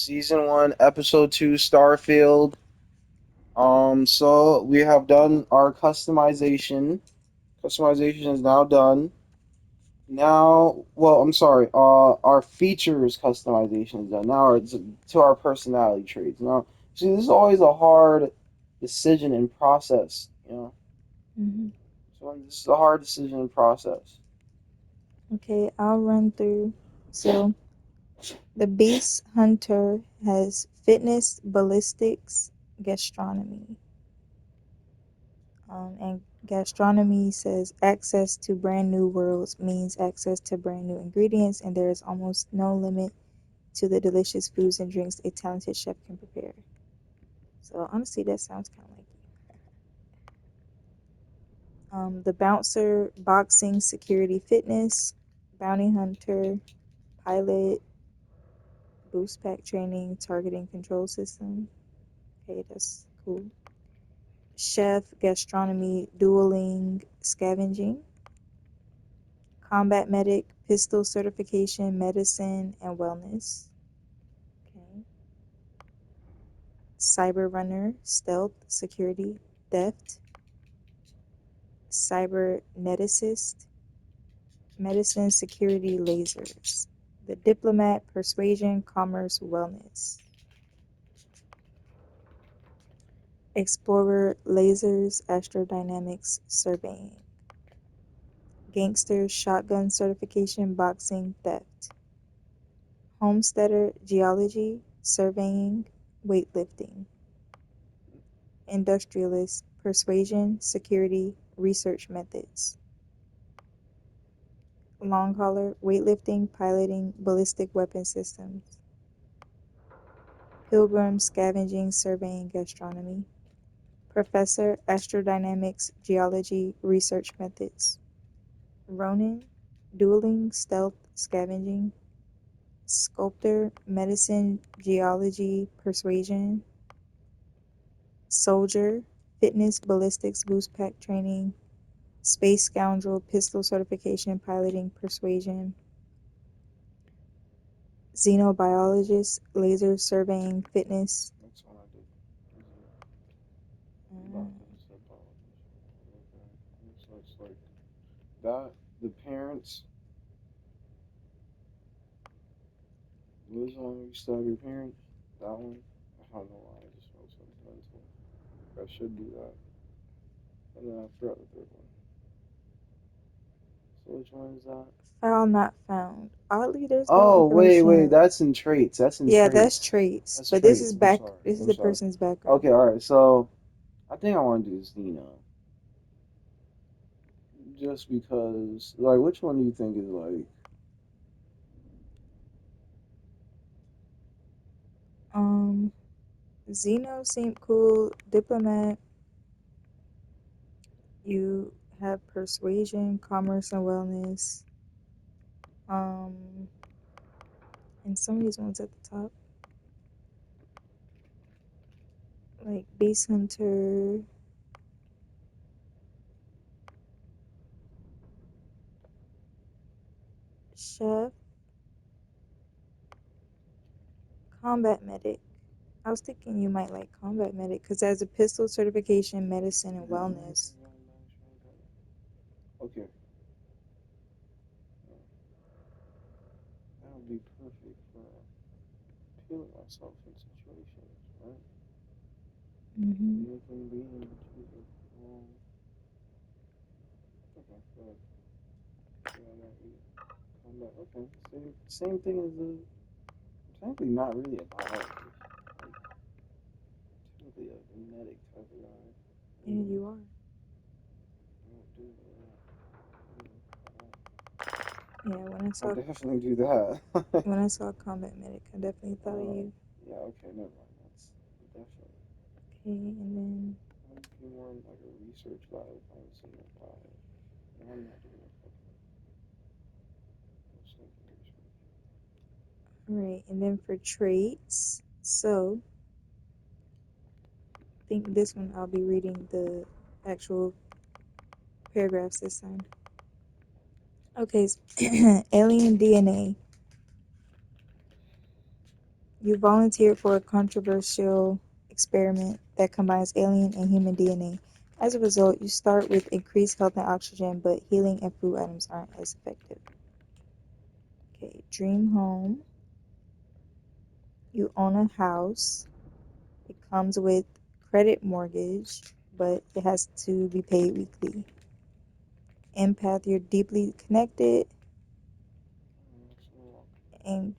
Season 1, Episode 2, Starfield. So we have done our customization. Customization is now done. Now, well, I'm sorry. Our features customization is done. Now it's to our personality traits. Now, see, this is always a hard decision and process. hmm So this is a hard decision and process. Okay, I'll run through. So the Beast Hunter has fitness, ballistics, gastronomy. And gastronomy says access to brand new worlds means access to brand new ingredients, and there is almost no limit to the delicious foods and drinks a talented chef can prepare. So honestly, that sounds kind of like you. The bouncer, boxing, security, fitness, bounty hunter, pilot, boost pack training, targeting control system. Okay, that's cool. Chef, gastronomy, dueling, scavenging, combat medic, pistol certification, medicine, and wellness. Okay. Cyber runner, stealth, security, theft, cyberneticist, medicine, security, lasers. The diplomat, persuasion, commerce, wellness. Explorer, lasers, astrodynamics, surveying. Gangster, shotgun certification, boxing, theft. Homesteader, geology, surveying, weightlifting. Industrialist, persuasion, security, research methods. Long hauler, weightlifting, piloting, ballistic weapon systems. Pilgrim, scavenging, surveying, gastronomy. Professor, astrodynamics, geology, research methods. Ronin, dueling, stealth, scavenging. Sculptor, medicine, geology, persuasion. Soldier, fitness, ballistics, boost pack training. Space scoundrel, pistol certification, piloting, persuasion. Xenobiologist, laser surveying, fitness. That's what I did. Mm, About this apology. Okay. So it's like that. The parents. Liz on you stab your parents. That one. I don't know why. I just felt sentimental. I should do that. And then I forgot the third one. So which one is that? File not found. Oddly, there's no Oh wait. information. That's in traits. That's in Yeah, that's traits. traits. That's But this is traits. I'm back. sorry. This is I'm the sorry. person's background. Okay. All right. So I think I want to do Xena. Just because. Like, which one do you think is like? Um, Xeno seemed cool. Diplomat. You have persuasion, commerce, and wellness. Um, and some of these ones at the top, like Beast Hunter, Chef, Combat Medic. I was thinking you might like Combat Medic because it has a pistol certification, medicine, and wellness. Okay. That would be perfect for feeling myself in situations, right? hmm Making being choosing. Okay, good. Yeah, that would come back. Okay, same thing as the. Technically, not really a biologist. Like, technically a genetic type of guy. Yeah, Mm, you are. I don't do that. Yeah, I'll definitely do that. when I saw Combat Medic, I definitely thought of uh, you. yeah, okay, never mind. That's definitely. Okay, and then I'd be more in like a research lab if I was in a bio. And I'm not doing a fucking research. right, and then for traits. So I think this one I'll be reading the actual paragraphs this time. Okay, alien DNA. You volunteered for a controversial experiment that combines alien and human DNA. As a result, you start with increased health and oxygen, but healing and food items aren't as effective. Okay, dream home. You own a house. It comes with credit mortgage, but it has to be paid weekly. Empath, you're deeply connected, and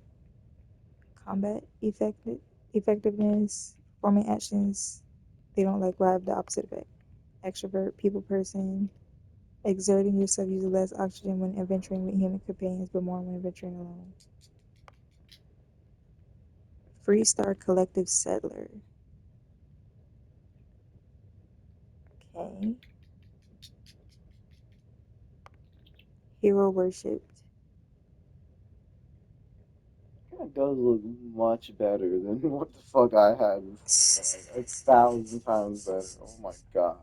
combat effectiveness, performing actions they don't like will have the opposite effect. Extrovert, people person, exerting yourself uses less oxygen when adventuring with human companions, but more when adventuring alone. Freestar collective settler. Okay. Hero worshipped. It does look much better than what the fuck I had before. Like 1,000 times better. Oh my god.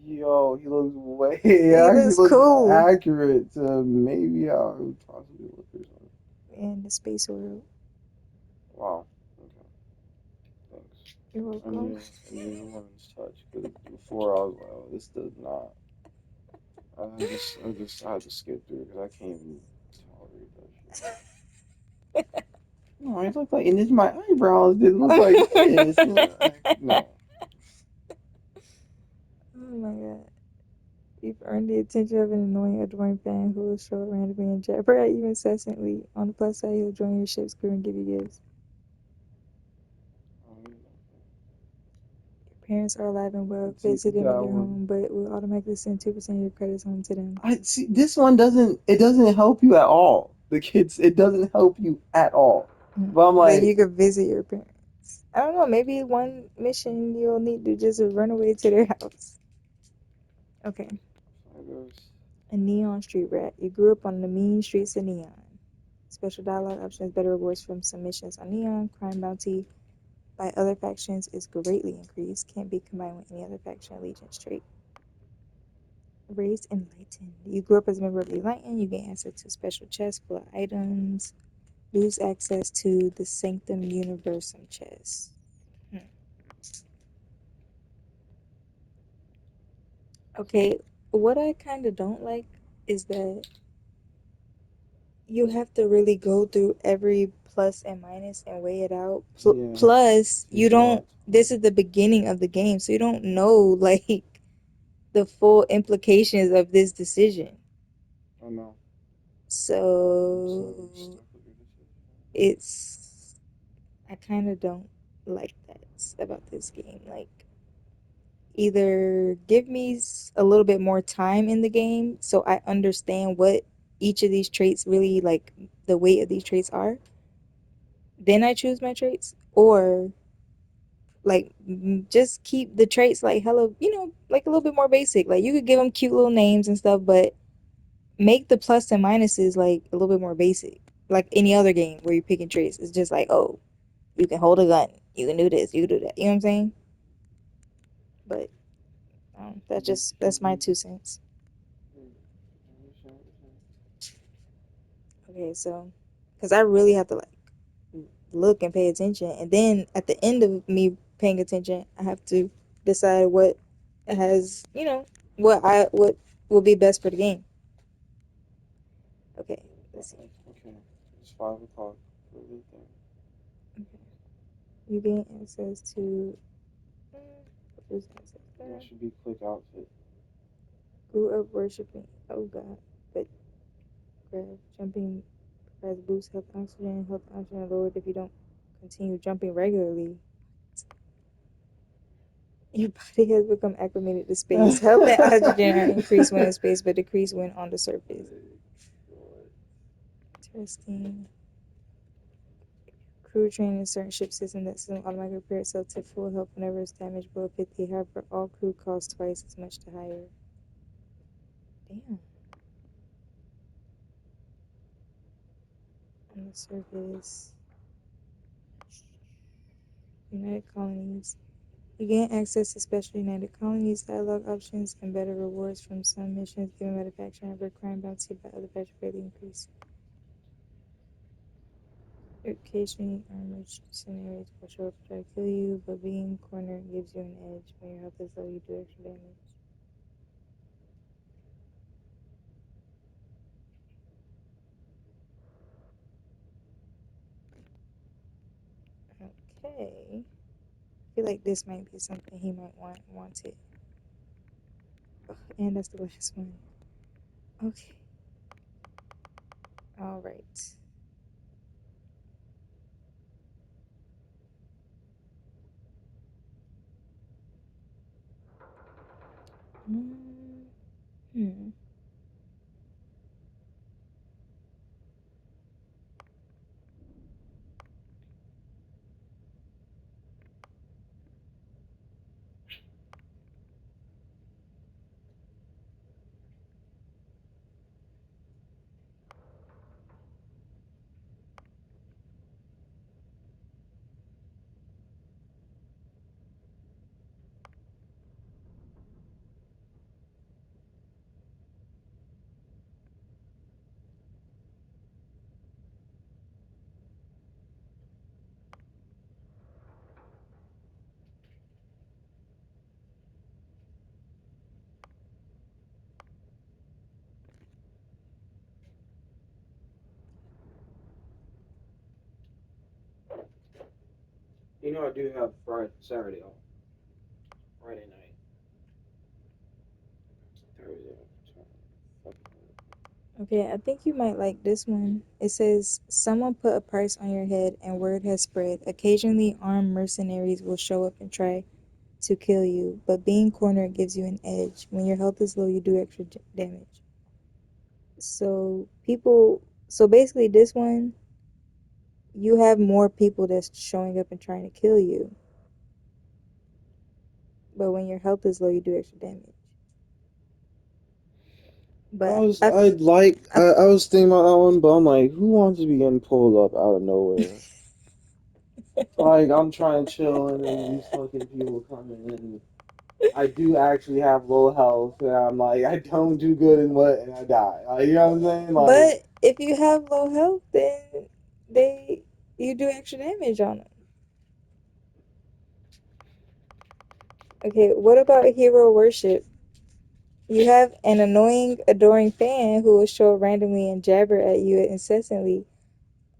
Yo, he looks way. He He actually looks looks cool. accurate to maybe how it would possibly look or something. And the space world. Wow. Okay. Thanks. You're welcome. I need a woman's touch because before I was like, oh, this does not. I had to skip through because I can't even tolerate that shit. No, it looked like, and this my eyebrows didn't look like this. No. Oh my god. You've earned the attention of an annoying adoring fan who will show up randomly in chat, perhaps even incessantly. On the plus side, he'll join your ship's crew and give you gifts. Your parents are alive and well. See, Visit them in that your one. home, but will automatically send 2% of your credits home to them. I see. This one doesn't. It doesn't help you at all. The kids. It doesn't help you at all. But I'm But like, you could visit your parents. I don't know, maybe one mission you'll need to just run away to their house. Okay. I guess. A neon street rat. You grew up on the mean streets of Neon. Special dialogue options, better rewards from submissions on Neon. Crime bounty by other factions is greatly increased. Can't be combined with any other faction allegiance trait. Raised Enlightened. You grew up as a member of the Enlightened. You gain access to special chests full of items. Lose access to the Sanctum Universum chest. Hmm. Okay, what I kind of don't like is that you have to really go through every plus and minus and weigh it out. Yeah. Plus, It you takes a lot don't, of this time. is the beginning of the game, so you don't know like the full implications of this decision. I know. I'm So so stuck with your decision. it's, I kind of don't like that about this game. Like, either give me a little bit more time in the game so I understand what each of these traits really like the weight of these traits are, then I choose my traits, or like just keep the traits like hella, like a little bit more basic. Like you could give them cute little names and stuff, but make the plus and minuses like a little bit more basic. Like any other game where you're picking traits, it's just like, oh, you can hold a gun, you can do this, you can do that. You know what I'm saying? But that's my 2 cents. Okay, so because I really have to like look and pay attention, and then at the end of me paying attention, I have to decide what has what will be best for the game. Okay, let's see. Okay. It's 5 o'clock for the thing. Okay. You gain access to who's access That there? should be click outfit. Grew up worshiping. Oh God, but grab jumping provides boost health oxygen lowered if you don't continue jumping regularly. Your body has become acclimated to space. Health and oxygen are increased when in space, but decreased when on the surface. Interesting. Crew training in certain ship system that system automatically repair itself to full health whenever it's damaged below 50. However, all crew cost twice as much to hire. Damn. On the surface. United Colonies. You gain access to special United Colonies dialogue options and better rewards from some missions given by the faction. However, crime bounty by other factions greatly increase. Occasionally, armored scenarios will show up to try to kill you, but being cornered gives you an edge. When your health is low, you do extra damage. Okay. I feel like this might be something he might want it. And that's the last one. Okay. All right. Mm, hmm. You know, I do have Friday, Saturday off. Friday night, Thursday. Okay, I think you might like this one. It says, someone put a price on your head and word has spread. Occasionally, armed mercenaries will show up and try to kill you, but being cornered gives you an edge. When your health is low, you do extra damage. So basically, this one, you have more people that's showing up and trying to kill you, but when your health is low, you do extra damage. But I was thinking about that one, but I'm like, who wants to be getting pulled up out of nowhere? Like, I'm trying to chill, and then these fucking people come in, and I do actually have low health, and I'm like, I don't do good in what, and I die. Like, you know what I'm saying? Like, but if you have low health, then they you do extra damage on them. Okay, what about hero worship? You have an annoying, adoring fan who will show up randomly and jabber at you incessantly.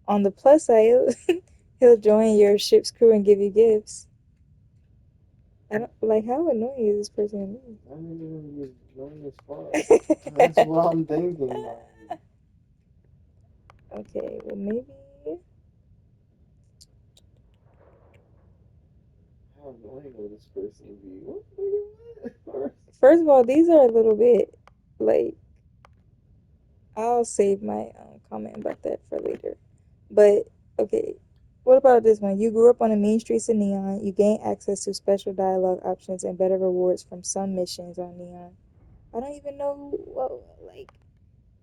On the plus side, he'll join your ship's crew and give you gifts. I don't like how annoying is this person I don't even be annoying as fuck. to That's me? what I'm thinking. Like, Okay, well maybe. how annoying will this person be? What? First of all, these are a little bit like I'll save my comment about that for later. But okay, what about this one? You grew up on the main streets of Neon. You gain access to special dialogue options and better rewards from some missions on Neon. I don't even know what like.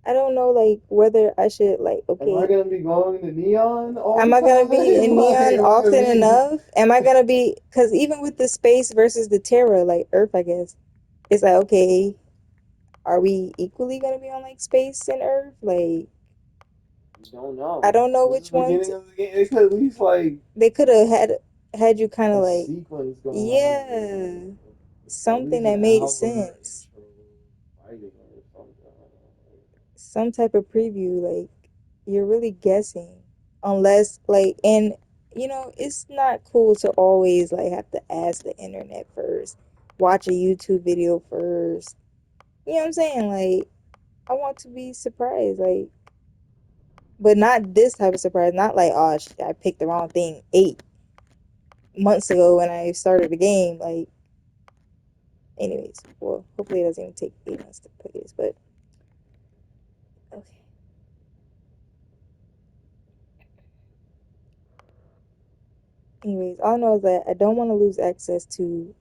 I don't know like whether I should like. Am I Okay, gonna be going to Neon all am the I gonna be time? in Like, Neon am I gonna often be? enough? Am I gonna be? Because even with the space versus the Terra, like Earth, I guess it's like okay, are we equally gonna be on like space and Earth? Like You don't I know. don't know This is which the one. beginning of the game. They could at least like They could have had you kind of a like sequence going on here, yeah, or at something least that an made hour sense, intro fighting or something. I don't some type of preview. Like you're really guessing, unless like and it's not cool to always like have to ask the internet first, watch a YouTube video first. You know what I'm saying? Like I want to be surprised, like but not this type of surprise. Not like oh I picked the wrong thing 8 months ago when I started the game. Like anyways, well, hopefully it doesn't even take 8 months to play this, but okay. Anyways, all I know is that I don't want to lose access to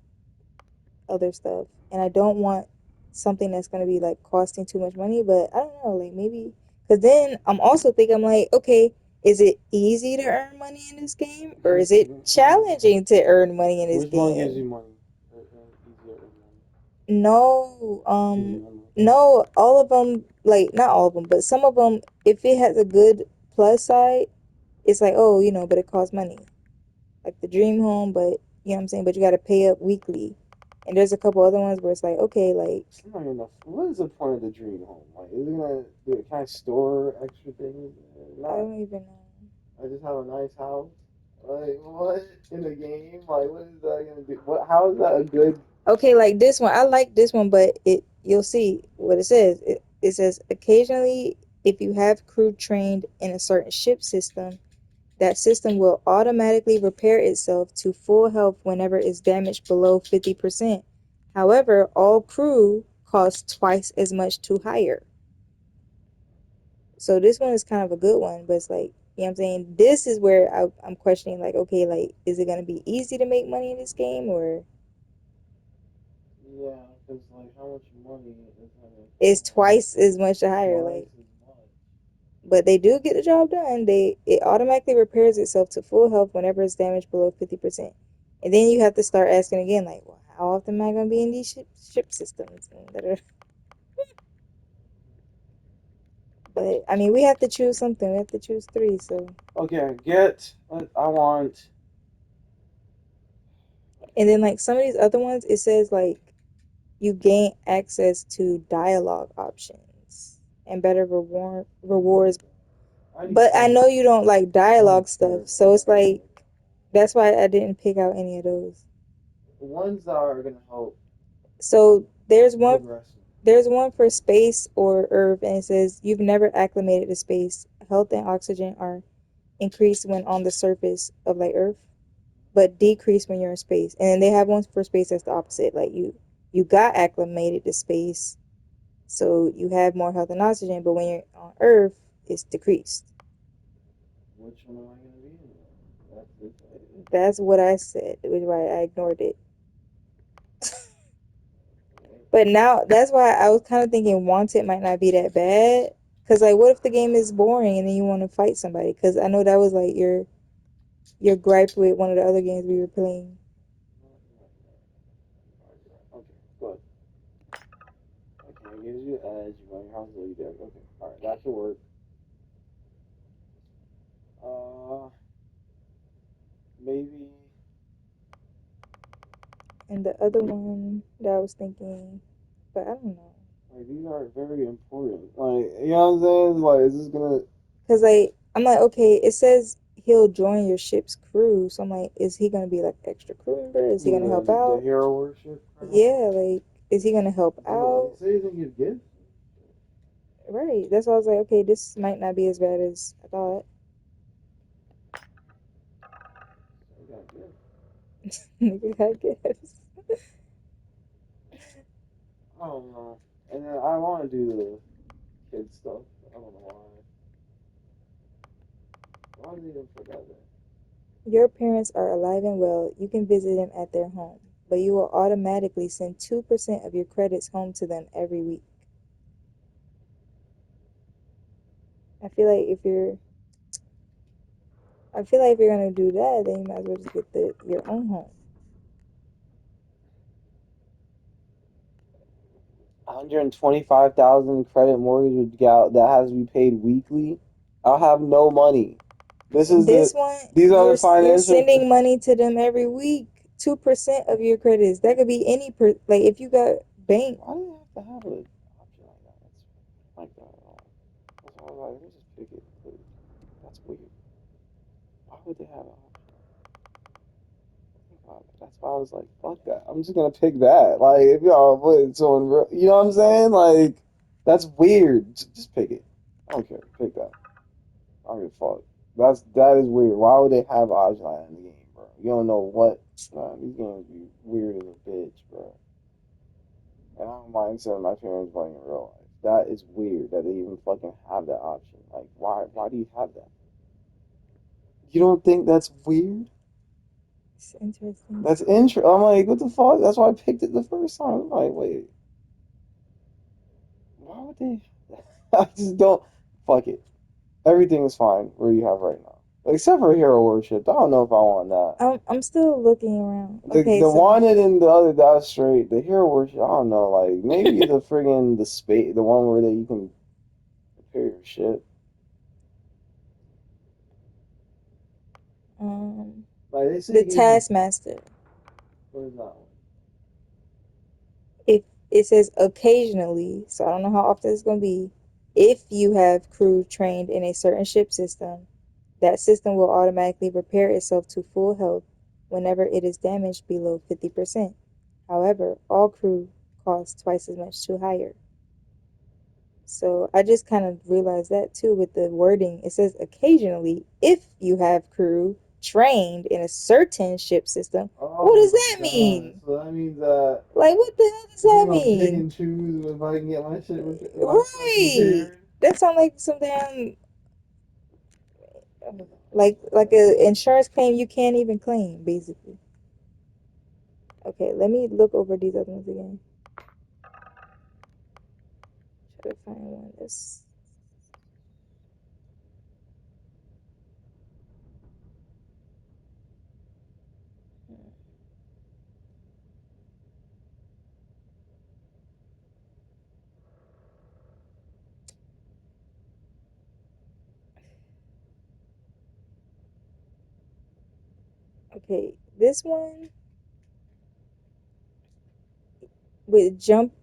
other stuff, and I don't want something that's gonna be like costing too much money. But I don't know, like maybe because then I'm also thinking I'm like, okay, is it easy to earn money in this game, or is it know. challenging to earn money in this Which one gives you game? money? Easier or money? No, Gives you money. no, all of them, like not all of them, but some of them, if it has a good plus side, it's like, oh, but it costs money. Like the dream home, but you know what I'm saying, but you got to pay up weekly. And there's a couple other ones where it's like, okay, like I'm not even know what is the point of the dream home? Like, is it gonna can I store extra things? I Not. don't even know. I just have a nice house. Like what in the game? Like what is that gonna do? What? How is that a good? Okay, like this one, I like this one, but you'll see what it says. It says occasionally, if you have crew trained in a certain ship system, that system will automatically repair itself to full health whenever it's damaged below 50%. However, all crew costs twice as much to hire. So this one is kind of a good one, but it's like, you know what I'm saying? This is where I'm questioning, like, okay, like, is it going to be easy to make money in this game, or Yeah, because like how much money is gonna is cost twice as much to hire? twice Like, as much? but they do get the job done. It automatically repairs itself to full health whenever it's damaged below 50%. And then you have to start asking again, like, well, how often am I going to be in these ship systems? But I mean, we have to choose something. We have to choose three. So, Okay, get. I want. and then like some of these other ones, it says like you gain access to dialogue options and better rewards. I need But I something. know you don't like I don't dialogue care. stuff, so it's like that's why I didn't pick out any of those. The ones that are gonna help So progress me. there's one for space or Earth, and it says you've never acclimated to space. Health and oxygen are increased when on the surface of like Earth, but decrease when you're in space. And then they have ones for space that's the opposite. Like you got acclimated to space, so you have more health and oxygen, but when you're on Earth, it's decreased. Which one am I gonna be in? That's the thing. That's what I said, which is why I ignored it. But now that's why I was kind of thinking Wanted might not be that bad. Cause like, what if the game is boring and then you want to fight somebody? Cause I know that was like your gripe with one of the other games we were playing. Okay, good. Okay, it gives you edge. You run your house really big. Okay, all right, that should work. Uh, maybe And the other one that I was thinking, but I don't know. like these are very important. Like you know what I'm saying? Like is this gonna Cause like I'm like, okay, it says he'll join your ship's crew, so I'm like, is he gonna be like extra crew member? Is he do gonna help the out? hero worship crap? Yeah, like, is he gonna help Do out? he say anything give gifts? Right. That's why I was like, okay, this might not be as bad as I thought. He got gifts. I guess. I don't know. And then I want to do the kid stuff. I don't know why. Why did they even put that there? Your parents are alive and well. You can visit them at their home, but you will automatically send 2% of your credits home to them every week. I feel like if you're I feel like if you're gonna do that, then you might as well just get your own home. 125,000 credit mortgage would get out, that has to be paid weekly. I'll have no money. This is This the one, these are the you're financial. sending money to them every week. 2% of your credits. That could be any like if you got bank. Why do you have to have an option like that? That's like that at all. That's why I was like, let me just pick it. That's weird. Why would they have an option? Think about it. That's why I was like, fuck that. I'm just gonna pick that. Like if y'all put someone, you know what I'm saying? Like that's weird. Just pick it. I don't care. Pick that. I don't give a fuck. That is weird. Why would they have option like that in the game, bro? You don't know what. Nah, these games be weird as a bitch, bro. And I don't mind saying my parents playing in real life. That is weird that they even fucking have that option. Like, why? Why do you have that? You don't think that's weird? It's interesting. That's intro. I'm like, what the fuck? That's why I picked it the first time. I'm like, wait, why would they? I just don't. Fuck it. Everything is fine where you have right now, except for hero worship. I don't know if I want that. I'm still looking around. The Okay, the so wanted and the other that was straight. The hero worship. I don't know. Like maybe the friggin' the space, the one where that you can repair your ship. Like they say, The give you taskmaster. what is that one? If it says occasionally, so I don't know how often it's going to be. If you have crew trained in a certain ship system, that system will automatically repair itself to full health whenever it is damaged below 50%. However, all crew cost twice as much to hire. So I just kind of realized that too with the wording. It says occasionally, if you have crew trained in a certain ship system. What Oh does my that god! mean? So that means that Like, what the hell does if I'm that gonna pick mean? and choose if I can get my stuff Right. repaired. That sounds like some damn like a insurance claim you can't even claim, basically. Okay, let me look over these other ones again. Try to find one that's okay. This one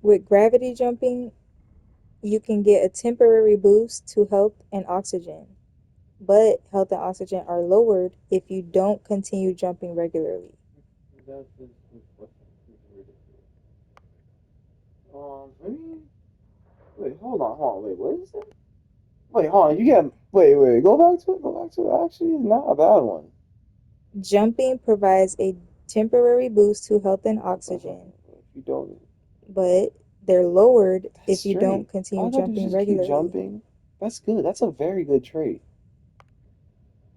with gravity jumping, you can get a temporary boost to health and oxygen, but health and oxygen are lowered if you don't continue jumping regularly. That's ridiculous. I mean, wait, hold on, wait, what is that? Wait, hold on, you get, wait, go back to it. Actually, it's not a bad one. Jumping provides a temporary boost to health and Uh-huh. oxygen, If you don't, but they're lowered that's if you don't straight. All continue I gotta do is jumping just keep regularly. jumping. That's good. That's a very good trait.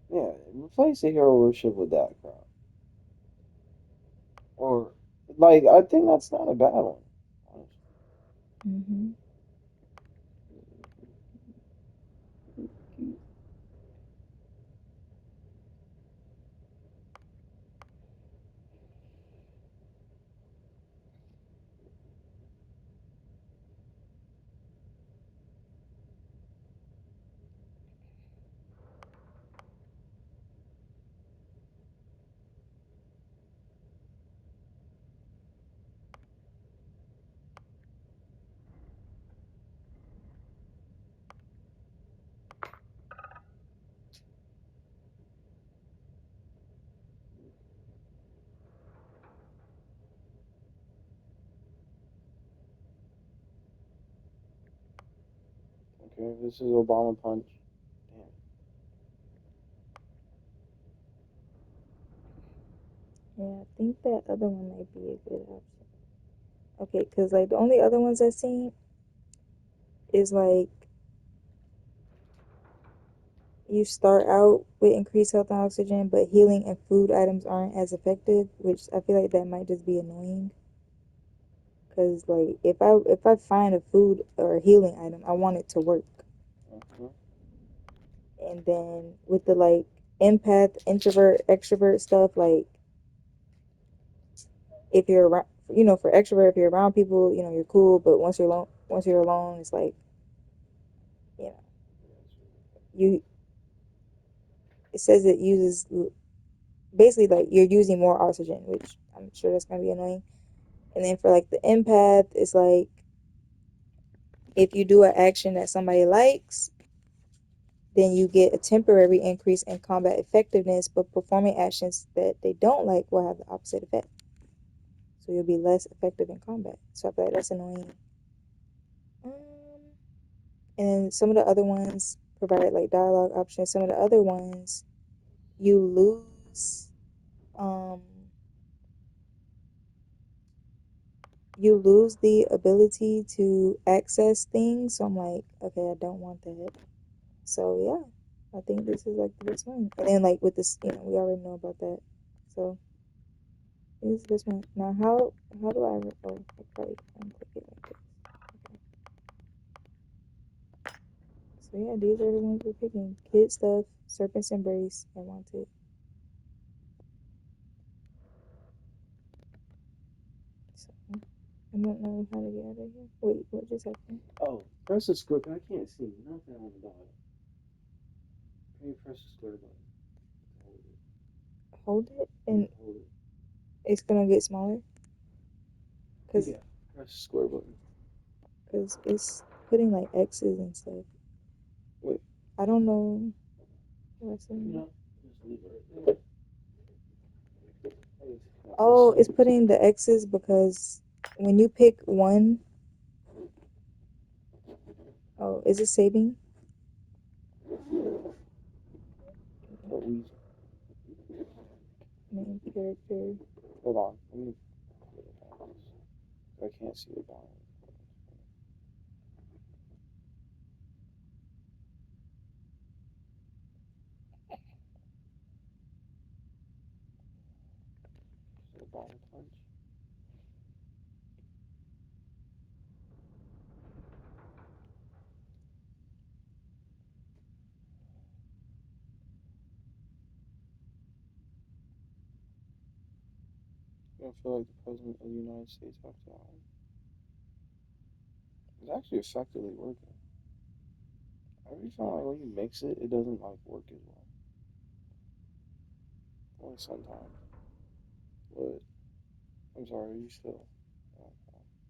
Yeah, replace the hero worship with that crap. Or, like, I think that's not a bad one. Hmm. Okay, this is Obama punch. Damn. Yeah, I think that other one might be a good option. Okay, because like the only other ones I've seen is like you start out with increased health and oxygen, but healing and food items aren't as effective, which I feel like that might just be annoying. Cause like if I find a food or a healing item, I want it to work. Mhm. And then with the like empath, introvert, extrovert stuff, like if you're around, for extrovert, if you're around people, you're cool. But once you're alone, it's like you know, you it says it uses basically like you're using more oxygen, which I'm sure that's gonna be annoying. And then for like the empath, it's like if you do an action that somebody likes, then you get a temporary increase in combat effectiveness, but performing actions that they don't like will have the opposite effect. So you'll be less effective in combat. So I feel like that's annoying. Um, and then some of the other ones provide like dialogue options. Some of the other ones you lose um you lose the ability to access things. So I'm like, okay, I don't want that. So yeah, I think this is like the best one. And then like with this, we already know about that. So this is this one. Now how do I I probably can click it like this. Okay. So yeah, these are the ones we're picking. Kid stuff, Serpent's Embrace, and Wanted. So I don't know how to get out of here. Wait, what just happened? Oh, press the square. I can't see nothing on the bottom. Can you press the square button? hold it and Hold it. it's gonna get smaller? Cause, Yeah. Press square button. cause it's putting like X's and stuff. Wait. I don't know what's in. No. Just leave it right there. Oh, it's putting the X's because when you pick one, oh, is it saving? But we Main character. hold on. Let me. I can't see the bottom. The bottom punch. I feel like the president of the United States after that one. It's actually effectively working. Every time like when you mix it, it doesn't like work as well. Only sometimes. But I'm sorry, are you still? Okay.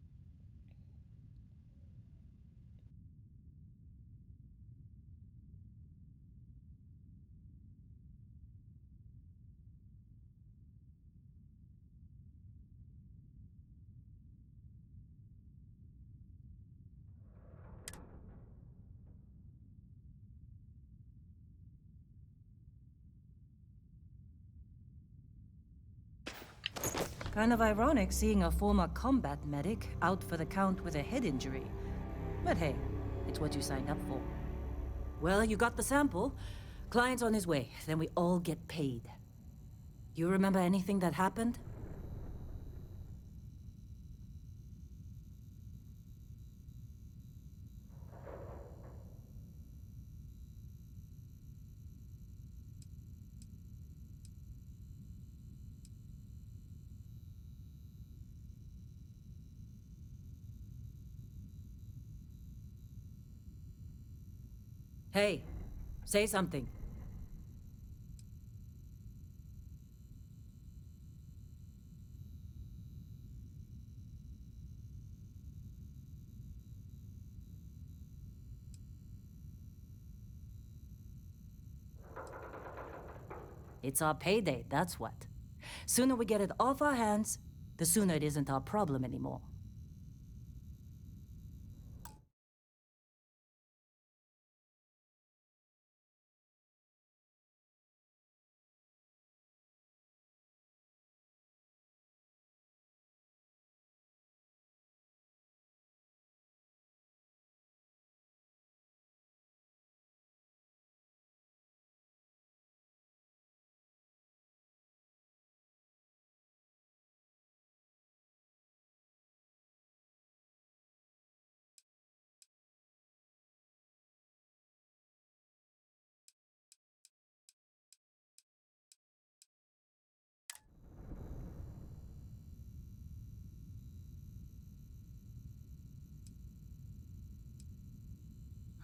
Kind of ironic seeing a former combat medic out for the count with a head injury. But hey, it's what you signed up for. Well, you got the sample. Client's on his way, then we all get paid. You remember anything that happened? Hey, say something. It's our payday, that's what. Sooner we get it off our hands, the sooner it isn't our problem anymore.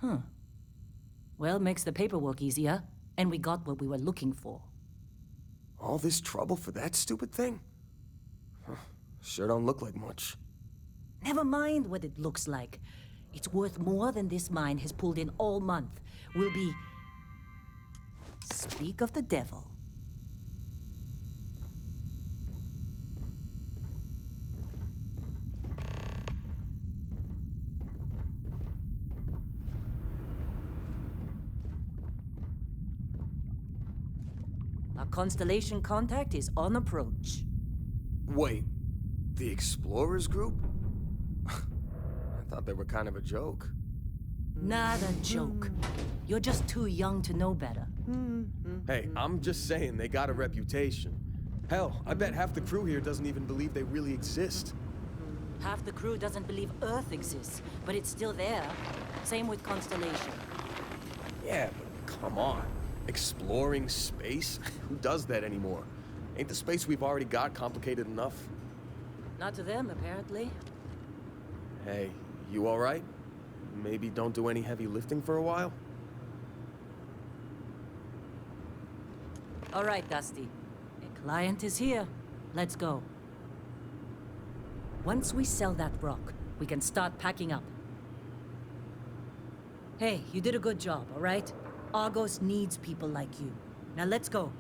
Huh. Well, makes the paperwork easier, and we got what we were looking for. All this trouble for that stupid thing? Sure don't look like much. Never mind what it looks like. It's worth more than this mine has pulled in all month. We'll be... Speak of the devil. Our constellation contact is on approach. Wait, the Explorers group? I thought they were kind of a joke. Not a joke. You're just too young to know better. Hey, I'm just saying they got a reputation. Hell, I bet half the crew here doesn't even believe they really exist. Half the crew doesn't believe Earth exists, but it's still there. Same with Constellation. Yeah, but come on. Exploring space? Who does that anymore? Ain't the space we've already got complicated enough? Not to them, apparently. Hey, you alright? Maybe don't do any heavy lifting for a while? All right, Dusty. Client is here. Let's go. Once we sell that rock, we can start packing up. Hey, you did a good job, all right? Argos needs people like you. Now let's go.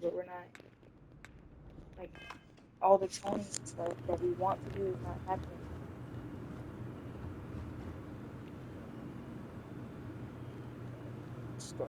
but we're not like all the toning stuff that we want to do is not happening.